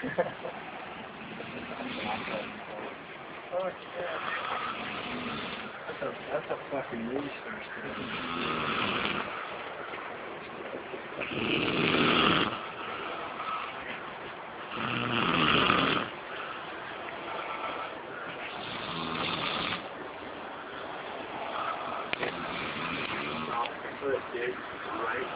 Oh, yeah. That's a fucking news source. Put a dig right